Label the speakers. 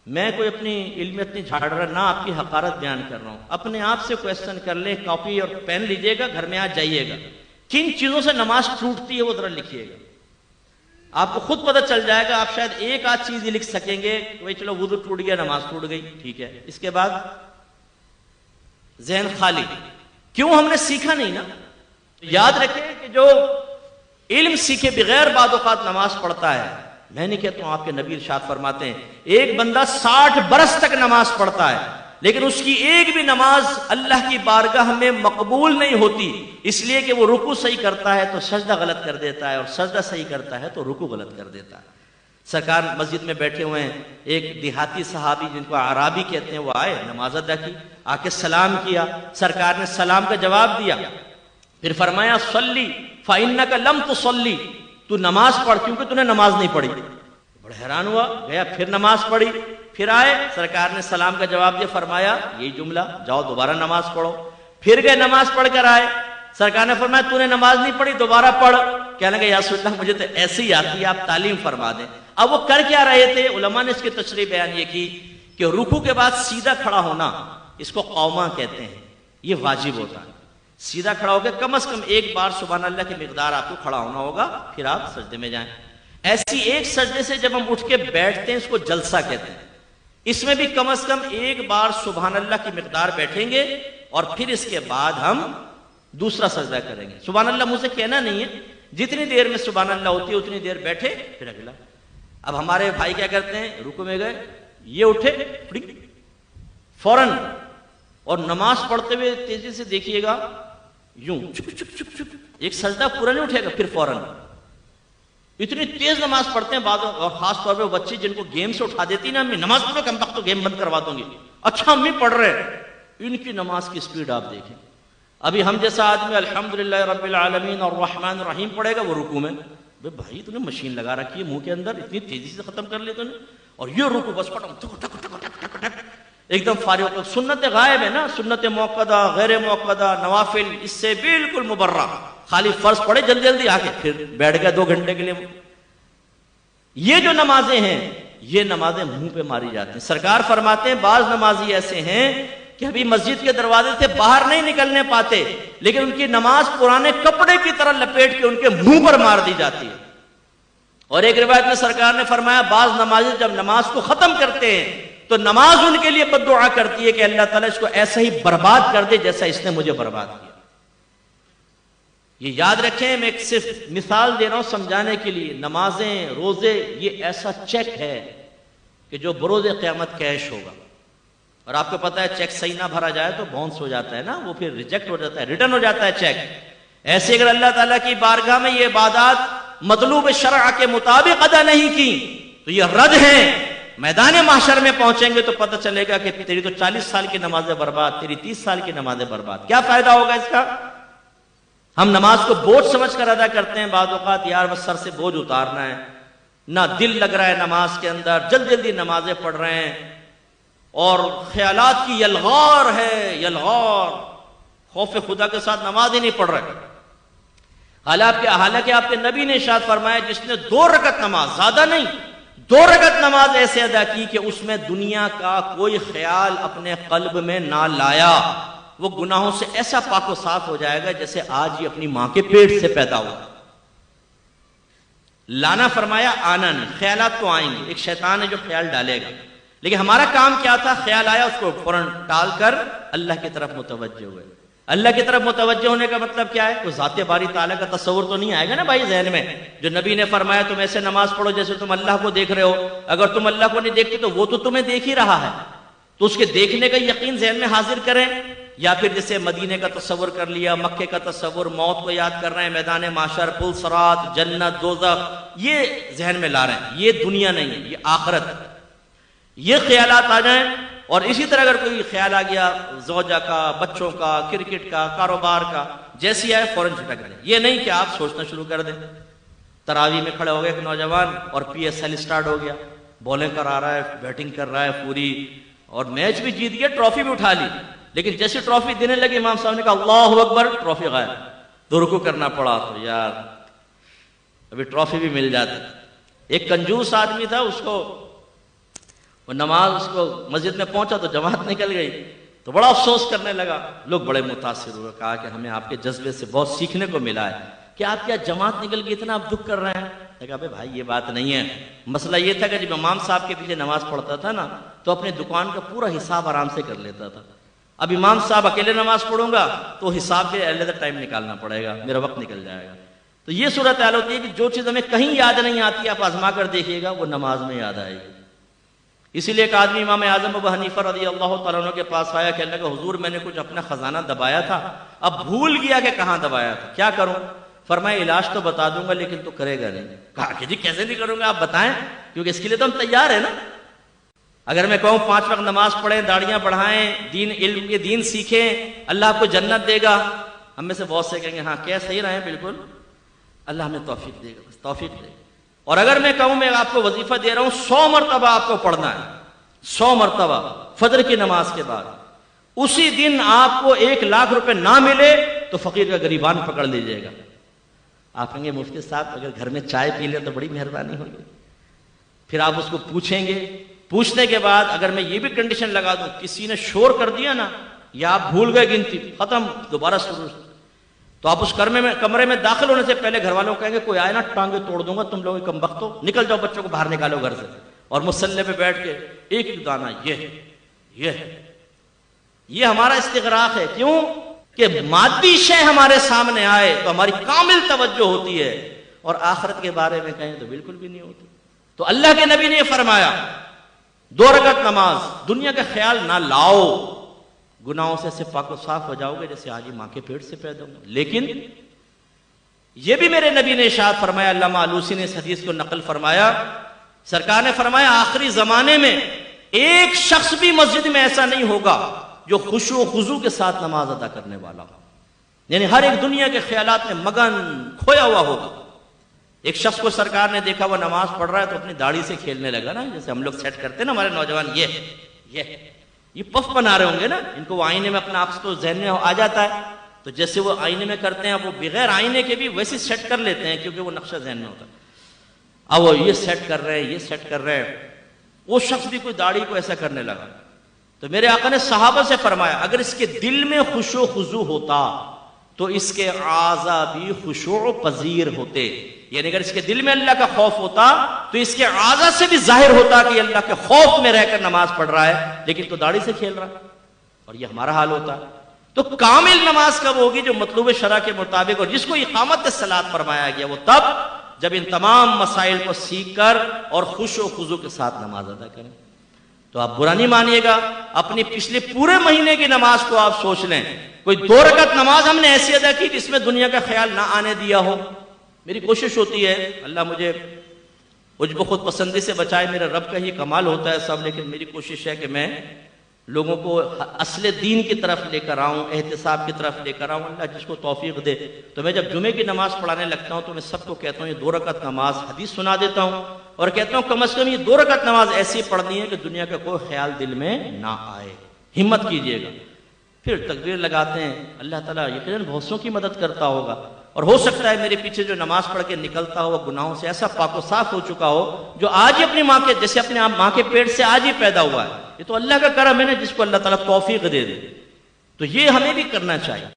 Speaker 1: میں کوئی اپنی علم اتنی جھاڑ رہا نہ آپ کی حقارت بیان کر رہا ہوں. اپنے آپ سے کویسچن کر لیں, کاپی اور پین لیجئے گا, گھر میں آ جائیے گا, کن چیزوں سے نماز ٹوٹتی ہے وہ ذرا لکھیے گا, آپ کو خود پتہ چل جائے گا. آپ شاید ایک آدھ چیز ہی لکھ سکیں گے کہ بھائی چلو وضو ٹوٹ گیا, نماز ٹوٹ گئی, ٹھیک ہے. اس کے بعد ذہن خالی, کیوں؟ ہم نے سیکھا نہیں نا. یاد رکھیں کہ جو علم سیکھے بغیر بعض اوقات نماز پڑھتا ہے, میں نہیں کہتا ہوں, آپ کے نبی ارشاد فرماتے ہیں ایک بندہ 60 برس تک نماز پڑھتا ہے لیکن اس کی ایک بھی نماز اللہ کی بارگاہ میں مقبول نہیں ہوتی, اس لیے کہ وہ رکوع صحیح کرتا ہے تو سجدہ غلط کر دیتا ہے, اور سجدہ صحیح کرتا ہے تو رکوع غلط کر دیتا ہے. سرکار مسجد میں بیٹھے ہوئے ہیں, ایک دیہاتی صحابی جن کو عرابی کہتے ہیں وہ آئے, نماز ادا کی, آ کے سلام کیا. سرکار نے سلام کا جواب دیا, پھر فرمایا صلی فإنک لم تصلی, تو نماز پڑھ کیونکہ تو نے نماز نہیں پڑھی. بڑا حیران ہوا, گیا پھر نماز پڑھی, پھر آئے, سرکار نے سلام کا جواب دیا, فرمایا یہی جملہ, جاؤ دوبارہ نماز پڑھو. پھر گئے نماز پڑھ کر آئے, سرکار نے فرمایا تو نے نماز نہیں پڑھی, دوبارہ پڑھ. کہنے لگے یا رسول اللہ مجھے تو ایسے ہی آتی ہے, آپ تعلیم فرما دیں. اب وہ کر کیا رہے تھے؟ علماء نے اس کی تشریح بیان یہ کی کہ رکوع کے بعد سیدھا کھڑا ہونا, اس کو قوما کہتے ہیں, یہ واجب ہوتا ہے. سیدھا کھڑا ہو کے کم از کم ایک بار سبحان اللہ کی مقدار آپ کو کھڑا ہونا ہوگا, پھر آپ سجدے میں جائیں. ایسی ایک سجدے سے جب ہم اٹھ کے بیٹھتے ہیں اس کو جلسہ کہتے ہیں, اس میں بھی کم از کم ایک بار سبحان اللہ کی مقدار بیٹھیں گے اور پھر اس کے بعد ہم دوسرا سجدہ کریں گے. سبحان اللہ منہ سے کہنا نہیں ہے, جتنی دیر میں سبحان اللہ ہوتی ہے اتنی دیر بیٹھے پھر اگلا. اب ہمارے بھائی کیا کرتے ہیں, رکوع میں گئے, یہ اٹھے فوراً, اور نماز پڑھتے ہوئے تیزی سے دیکھیے گا یوں چک چک چک چک, ایک سجدہ پورا نہیں اٹھے گا, پھر فوراً. اتنی تیز نماز پڑھتے ہیں بعض, اور خاص طور پہ وہ بچے جن کو گیم سے اٹھا دیتی نا امی, نماز پڑھو کم وقت تو گیم بند کروا دوں گی. اچھا امی پڑھ رہے, ان کی نماز کی سپیڈ آپ دیکھیں. ابھی ہم جیسا آدمی الحمدللہ رب العالمین اور الرحمن الرحیم پڑھے گا, وہ رکوع میں بھائی تو نے مشین لگا رکھی ہے منہ کے اندر, اتنی تیزی سے ختم کر لیا تو نے, اور یہ رکوع بس پڑھو ایک دم فارغ ہو. سنت غائب ہے نا, سنت موقدہ غیر موقدہ نوافل اس سے بالکل مبرہ, خالی فرض پڑھے جلدی جلدی آ کے پھر بیٹھ گئے 2 گھنٹے کے لیے. یہ جو نمازیں ہیں یہ نمازیں منہ پہ ماری جاتی ہیں. سرکار فرماتے ہیں بعض نمازی ایسے ہیں کہ ابھی مسجد کے دروازے سے باہر نہیں نکلنے پاتے, لیکن ان کی نماز پرانے کپڑے کی طرح لپیٹ کے ان کے منہ پر مار دی جاتی ہے. اور ایک روایت میں سرکار نے فرمایا بعض نمازی جب نماز کو ختم کرتے ہیں تو نماز ان کے لیے بد دعا کرتی ہے کہ اللہ تعالیٰ اس کو ایسا ہی برباد کر دے جیسا اس نے مجھے برباد کیا. یہ یاد رکھیں, میں ایک صرف مثال دے رہا ہوں سمجھانے کے لیے. نمازیں روزے یہ ایسا چیک ہے کہ جو بروز قیامت کیش ہوگا, اور آپ کو پتا ہے چیک صحیح نہ بھرا جائے تو باؤنس ہو جاتا ہے نا, وہ پھر ریجیکٹ ہو جاتا ہے, ریٹرن ہو جاتا ہے چیک. ایسے اگر اللہ تعالیٰ کی بارگاہ میں یہ عبادات مطلوب شرع کے مطابق ادا نہیں کی تو یہ رد ہیں. میدان محشر میں پہنچیں گے تو پتہ چلے گا کہ تیری تو 40 سال کی نمازیں برباد, تیری 30 سال کی نمازیں برباد. کیا فائدہ ہوگا اس کا؟ ہم نماز کو بوجھ سمجھ کر ادا کرتے ہیں بعض اوقات, یار بس سر سے بوجھ اتارنا ہے, نہ دل لگ رہا ہے نماز کے اندر, جلد جلدی نمازیں پڑھ رہے ہیں, اور خیالات کی یلغار ہے, یلغار, خوف خدا کے ساتھ نماز ہی نہیں پڑھ رہے. حالانکہ آپ کے نبی نے ارشاد فرمایا جس نے 2 رکعت نماز, زیادہ نہیں, 2 رکعت نماز ایسے ادا کی کہ اس میں دنیا کا کوئی خیال اپنے قلب میں نہ لایا, وہ گناہوں سے ایسا پاک و صاف ہو جائے گا جیسے آج ہی اپنی ماں کے پیٹ سے پیدا ہوا. لانا فرمایا, آنا نہیں. خیالات تو آئیں گے, ایک شیطان ہے جو خیال ڈالے گا, لیکن ہمارا کام کیا تھا؟ خیال آیا اس کو فوراً ٹال کر اللہ کی طرف متوجہ ہوئے. اللہ کی طرف متوجہ ہونے کا مطلب کیا ہے؟ کوئی ذات باری تعالیٰ کا تصور تو نہیں آئے گا نا بھائی ذہن میں. جو نبی نے فرمایا تم ایسے نماز پڑھو جیسے تم اللہ کو دیکھ رہے ہو, اگر تم اللہ کو نہیں دیکھتے تو وہ تو تمہیں دیکھ ہی رہا ہے, تو اس کے دیکھنے کا یقین ذہن میں حاضر کریں. یا پھر جیسے مدینے کا تصور کر لیا, مکے کا تصور, موت کو یاد کر رہے ہیں, میدان محشر, پل صراط, جنت, دوزخ, یہ ذہن میں لا رہے ہیں. یہ دنیا نہیں ہے, یہ آخرت. یہ خیالات آ جائیں, اور اسی طرح اگر کوئی خیال آ گیا زوجہ کا, بچوں کا, کرکٹ کا, کاروبار کا, جیسی آئے فوراً جھٹک دیں. یہ نہیں کہ آپ سوچنا شروع کر دیں. تراویح میں کھڑے ہو گئے ایک نوجوان اور پی ایس ایل اسٹارٹ ہو گیا, بولنگ کرا رہا ہے, بیٹنگ کر رہا ہے پوری, اور میچ بھی جیت گیا, ٹرافی بھی اٹھا لی, لیکن جیسے ٹرافی دینے لگے امام صاحب نے کہا اللہ اکبر, ٹرافی غائب. تو رکوع کرنا پڑا. تو یار ابھی ٹرافی بھی مل جاتی. ایک کنجوس آدمی تھا, اس کو وہ نماز اس کو مسجد میں پہنچا تو جماعت نکل گئی، تو بڑا افسوس کرنے لگا، لوگ بڑے متاثر ہوئے، کہا کہ ہمیں آپ کے جذبے سے بہت سیکھنے کو ملا ہے کہ آپ کیا جماعت نکل گئی اتنا آپ دکھ کر رہے ہیں؟ کہا بھائی یہ بات نہیں ہے، مسئلہ یہ تھا کہ جب امام صاحب کے پیچھے نماز پڑھتا تھا نا تو اپنی دکان کا پورا حساب آرام سے کر لیتا تھا، اب امام صاحب اکیلے نماز پڑھوں گا تو حساب کے علیحدہ ٹائم نکالنا پڑے گا، میرا وقت نکل جائے گا۔ تو یہ صورتحال ہوتی ہے کہ جو چیز ہمیں کہیں یاد نہیں آتی آپ آزما کر دیکھیے گا وہ نماز میں یاد آئے گی۔ اسی لیے ایک آدمی امام اعظم ابو حنیفہ رضی اللہ تعالیٰ عنہ کے پاس آیا، کہنے لگا حضور میں نے کچھ اپنا خزانہ دبایا تھا، اب بھول گیا کہ کہاں دبایا تھا، کیا کروں؟ فرمایا علاج تو بتا دوں گا لیکن تو کرے گا نہیں۔ کہا کہ جی کیسے نہیں کروں گا، آپ بتائیں، کیونکہ اس کے لیے تو ہم تیار ہیں نا۔ اگر میں کہوں 5 وقت نماز پڑھیں، داڑیاں بڑھائیں، علم کے دین سیکھیں، اللہ آپ کو جنت دے گا، ہم میں سے بہت سے کہیں گے ہاں کیا صحیح رہے ہیں، بالکل اللہ ہمیں توفیق دے گا، بس توفیق دے گا۔ اور اگر میں کہوں میں آپ کو وظیفہ دے رہا ہوں 100 مرتبہ آپ کو پڑھنا ہے، 100 مرتبہ فجر کی نماز کے بعد، اسی دن آپ کو 1 لاکھ روپے نہ ملے تو فقیر کا گریبان پکڑ لیجئے گا۔ آپ کہیں گے مفتی صاحب اگر گھر میں چائے پی لے تو بڑی مہربانی ہوگی۔ پھر آپ اس کو پوچھیں گے، پوچھنے کے بعد اگر میں یہ بھی کنڈیشن لگا دوں کسی نے شور کر دیا نا یا آپ بھول گئے گنتی، ختم، دوبارہ شروع، تو آپ اس کمرے میں داخل ہونے سے پہلے گھر والوں کو کہیں گے کوئی آئے نا ٹانگیں توڑ دوں گا، تم لوگ کم وقت ہو، نکل جاؤ، بچوں کو باہر نکالو گھر سے، اور مصلی پہ بیٹھ کے ایک دانہ یہ ہمارا استغراق ہے۔ کیوں کہ مادی شے ہمارے سامنے آئے تو ہماری کامل توجہ ہوتی ہے، اور آخرت کے بارے میں کہیں تو بالکل بھی نہیں ہوتی۔ تو اللہ کے نبی نے یہ فرمایا 2 رکعت نماز، دنیا کا خیال نہ لاؤ، گناہوں سے ایسے پاک و صاف ہو جاؤ گے جیسے آج ہی ماں کے پیٹ سے پیدا ہوں۔ لیکن یہ بھی میرے نبی نے ارشاد فرمایا، علامہ آلوسی نے اس حدیث کو نقل فرمایا، سرکار نے فرمایا آخری زمانے میں ایک شخص بھی مسجد میں ایسا نہیں ہوگا جو خشوع و خضوع کے ساتھ نماز ادا کرنے والا ہو، یعنی ہر ایک دنیا کے خیالات میں مگن کھویا ہوا ہوگا۔ ایک شخص کو سرکار نے دیکھا وہ نماز پڑھ رہا ہے تو اپنی داڑھی سے کھیلنے لگا نا، جیسے ہم لوگ سیٹ کرتے ہیں نا ہمارے نوجوان، یہ پف بنا رہے ہوں گے نا، ان کو وہ آئینے میں اپنا آپ کو ذہن میں آ جاتا ہے، تو جیسے وہ آئینے میں کرتے ہیں وہ بغیر آئینے کے بھی ویسے سیٹ کر لیتے ہیں کیونکہ وہ نقشہ ذہن میں ہوتا ہے۔ اب وہ یہ سیٹ کر رہے ہیں، یہ سیٹ کر رہے ہیں، وہ شخص بھی کوئی داڑھی کو ایسا کرنے لگا، تو میرے آقا نے صحابہ سے فرمایا اگر اس کے دل میں خشوع و خضوع ہوتا تو اس کے اعضاء بھی خشوع پذیر ہوتے، یعنی اگر اس کے دل میں اللہ کا خوف ہوتا تو اس کے اعضاء سے بھی ظاہر ہوتا کہ اللہ کے خوف میں رہ کر نماز پڑھ رہا ہے، لیکن تو داڑھی سے کھیل رہا ہے، اور یہ ہمارا حال ہوتا ہے۔ تو کامل نماز کب ہوگی؟ جو مطلوب شرع کے مطابق، اور جس کو اقامت صلاۃ فرمایا گیا وہ تب جب ان تمام مسائل کو سیکھ کر اور خشوع و خضوع کے ساتھ نماز ادا کریں۔ تو آپ برا نہیں مانیے گا، اپنی پچھلے پورے مہینے کی نماز کو آپ سوچ لیں، کوئی 2 رکعت نماز ہم نے ایسی ادا کی جس میں دنیا کا خیال نہ آنے دیا ہو۔ میری کوشش ہوتی ہے، اللہ مجھے عجب و خود پسندی سے بچائے، میرے رب کا ہی کمال ہوتا ہے سب، لیکن میری کوشش ہے کہ میں لوگوں کو اصل دین کی طرف لے کر آؤں، احتساب کی طرف لے کر آؤں، اللہ جس کو توفیق دے۔ تو میں جب جمعے کی نماز پڑھانے لگتا ہوں تو میں سب کو کہتا ہوں یہ 2 رکعت نماز حدیث سنا دیتا ہوں، اور کہتا ہوں کم از کم یہ 2 رکعت نماز ایسی پڑھنی ہے کہ دنیا کا کوئی خیال دل میں نہ آئے، ہمت کیجئے گا۔ پھر تکبیر لگاتے ہیں، اللہ تعالیٰ یقیناً بہت سوں کی مدد کرتا ہوگا، اور ہو سکتا ہے میرے پیچھے جو نماز پڑھ کے نکلتا ہو گناہوں سے ایسا پاک و صاف ہو چکا ہو جو آج ہی اپنی ماں کے جیسے اپنے ماں کے پیٹ سے آج ہی پیدا ہوا ہے۔ یہ تو اللہ کا کرم ہے نا، جس کو اللہ تعالیٰ توفیق دے دے، تو یہ ہمیں بھی کرنا چاہیے۔